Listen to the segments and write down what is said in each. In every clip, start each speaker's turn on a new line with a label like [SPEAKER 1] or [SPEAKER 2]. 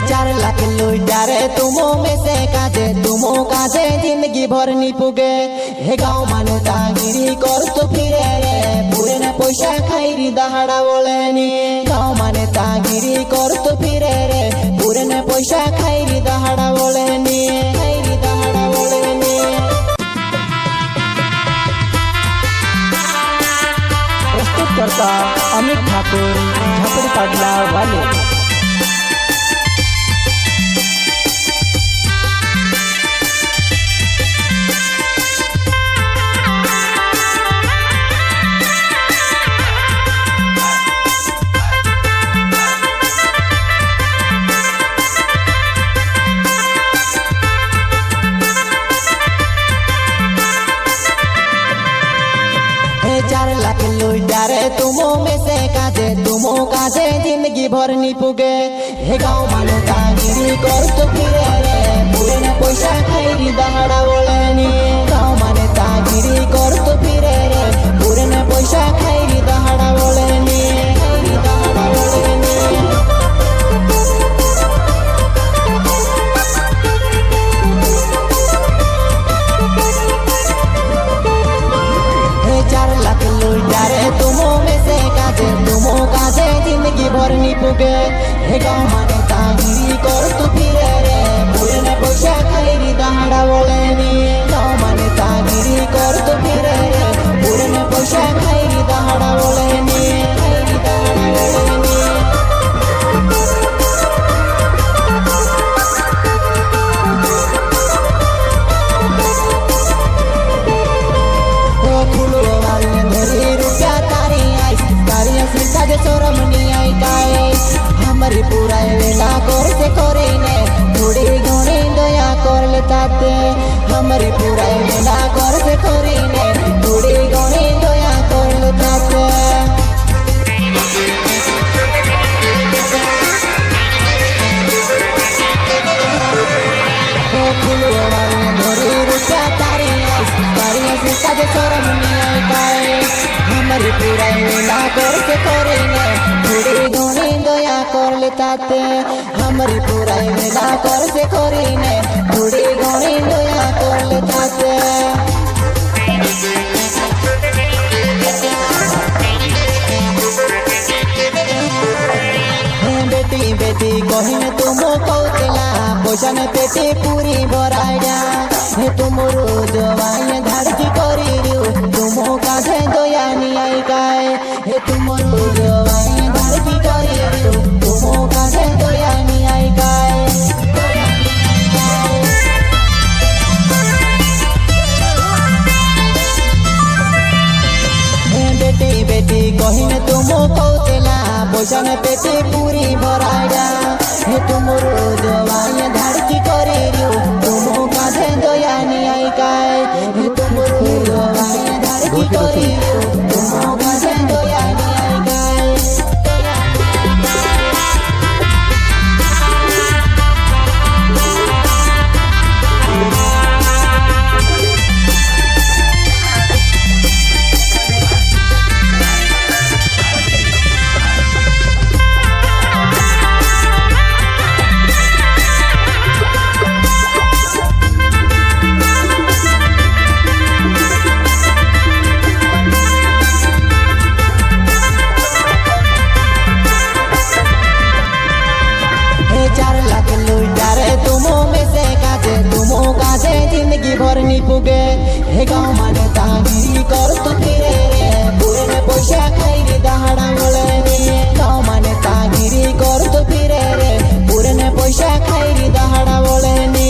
[SPEAKER 1] 4 लाख लुटारे तुमो में से काजे जिंदगी भर नी पुगे हे गाँव माने तागिरी कर तो फिरे रे पूरे न पैसा खाईरी दहाड़ा बोलेनी गाँव माने तागिरी कर तो फिरे रे पूरे न पैसा खाईरी दहाड़ा बोलेनी
[SPEAKER 2] प्रस्तुत करता अमित ठाकुर झपड़ी पाडला वाले।
[SPEAKER 1] चार लाख लुटारे तुमो में से काजे जिंदगी भर नी पुगे हे गाँव माने तागिरी कर तो फिरे रे पूरे न पैसा खाईरी दहाड़ा बोलेनी गाँव माने तागिरी कर तो फिरे रे पूरे न पैसा खाईरी दहाड़ा बोलेनी तुमो में से काजे जिंदगी भर नी पुगे हे गाँव माने तागिरी कर तो फिरे रे पूरे न पैसा खाईरी दहाड़ा बोलेनी गाँव माने तागिरी कर तो फिरे रे पूरे न पैसा खाईरी दहाड़ा बोलेनी हमारी पूरा वेला कर से करे ने थोड़ी घणी दया कर लेताते हमारी पूरा वेला कर से करे ने थोड़ी घणी दया कर लेताते हमारी पूरा वेला कर से करे ने थोड़ी घणी दया कर लेताते हमारी पूरा वेला कर से करे ने थोड़ी घणी दया कर लेताते बेटी बेटी कहिन तुमो कौतला पैसा ने पेटे पूरी भराया हे तुमरो जवान धड़की करी तुमो काहे दया नी आई गाय हे तुमरो जवान धड़की करी तुमो काहे दया नी आई गाय बेटी बेटी कहिन तुमो कौतला पैसा ने पेटे पूरी भराया हे तुमरो जवान धड़की करी तुमो काहे दया नी आई गाय हे तुमरो जवान धड़की करी तुमो काहे दया नी आई गाय जिंदगी भर नी पुगे हे गाँव माने तागिरी कर तो फिरे रे पूरे न पैसा खाईरी दहाड़ा बोलेनी गाँव माने तागिरी कर तो फिरे रे पूरे न पैसा खाईरी दहाड़ा बोलेनी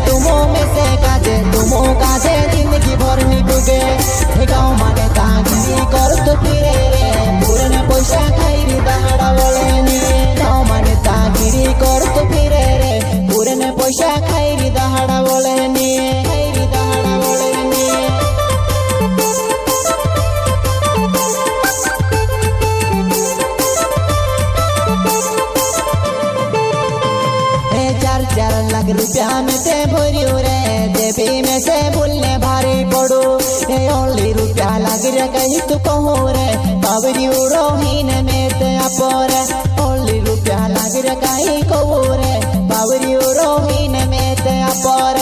[SPEAKER 1] तुमो में से काजे जिंदगी भर नी पुगे हे गाँव माने तागिरी कर तो फिरे रे पूरे न पैसा खाईरी दहाड़ा बोलेनी गाँव माने तागिरी कर तो फिरे रे पूरे न पैसा खाईरी दहाड़ा बोलेनी लाख रुपया में से भरियो रे देवी में से भूलने भारी पड़ो ए ओनली रुपया लग रे कहीं तू कहो रे बाबरियो रोहिन में ते अपोर ओनली रुपया लग रे कहीं कहो रे बाबरियो रोहिन में ते अपोर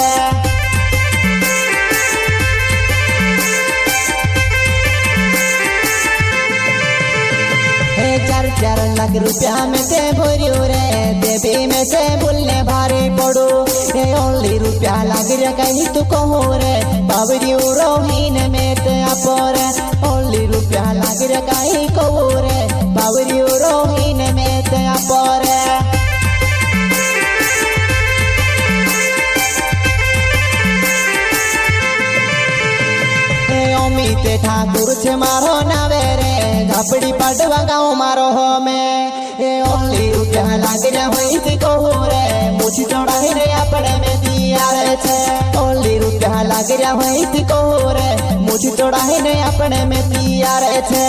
[SPEAKER 1] चार लाख रुपया में से भरियो रे देवी में से भूलने भारी पड़ो ए ओनली रुपया लग रे कहीं तू कहो रे बाबरियो रोहिन में ते अपोर ओनली रुपया लग रे कहीं कहो रे बाबरियो रोहिन में ते अपोर अमित ठाकुर छे मारो नावे रे झपड़ी पड़वा गाँव मारो हो में ए ओनली रुपया लाग रे होई थी कहो रे मुझी चढ़ाई रे अपने में दिया रे छे ओनली रुपया लाग रे होई थी कहो रे मुझी चढ़ाई रे अपने में दिया रे छे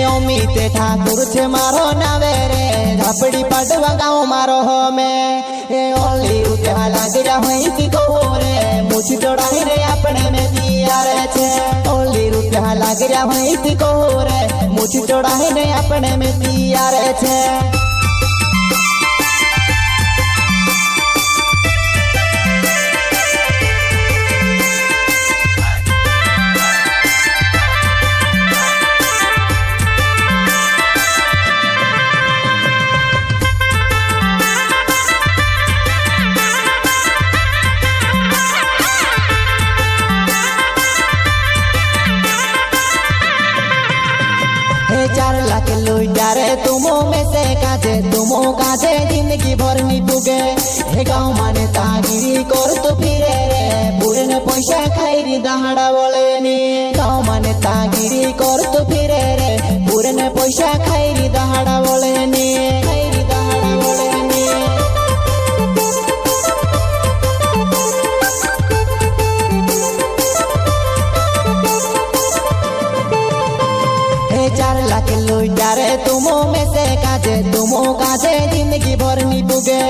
[SPEAKER 1] अमित ठाकुर छे मारो नावे रे झपड़ी पड़वा गाँव मारो हो में ए ओनली रुपया लाग रे होई थी कहो रे मुझी चढ़ाई रे अपने में दिया रे छे ओनली रुपया लाग रे होई थी कहो रे मुझी चढ़ाई रे अपने में दिया रे छे चार लाख लुटा रे तुमो में से काजे जिंदगी भर नी पुगे हे गाँव माने तागिरी कर तो फिरे रे पूरे ने पैसा खाई री दहाड़ा बोले नी गाँव माने तागिरी कर तो फिरे रे पूरे ने पैसा खाई री दहाड़ा बोले नी खाई री दहाड़ा बोले नी चार लाख लुटा रे तुमो में से काजे जिंदगी भर नी पुगे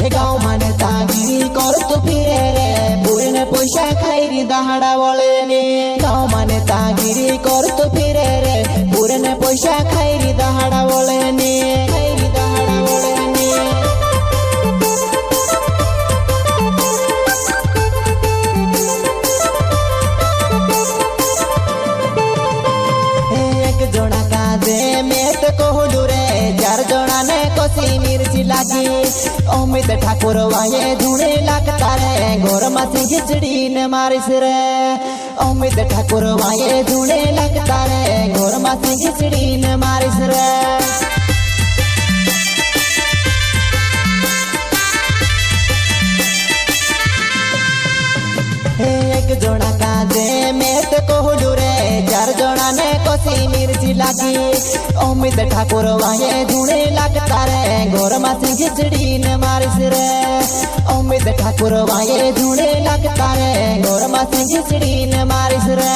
[SPEAKER 1] हे गाँव माने तागिरी कर तो फिरे रे पूरे ने पैसा खाई री दहाड़ा बोले नी गाँव माने तागिरी कर तो फिरे रे पूरे ने पैसा खाई री दहाड़ा बोले नी खाई री दहाड़ा बोले नी जोड़ा काजे में तो कोहलू रे चार जोड़ा ने कोसी मिर्ची लागी अमित ठाकुर वाये धुने लगता रे घोर मासी खिचड़ी ने मारिस रे अमित ठाकुर वाये धुने लगता रे घोर मासी खिचड़ी ने मारिस रे एक जोड़ा काजे में तो कोहलू रे चार जोड़ा ने कोसी मिर्ची लागी अमित ठाकुर वाये धुने लगता रे घोर मासी खिचड़ी ने मारिस रे अमित ठाकुर वाये धुने लगता रे घोर मासी खिचड़ी ने मारिस रे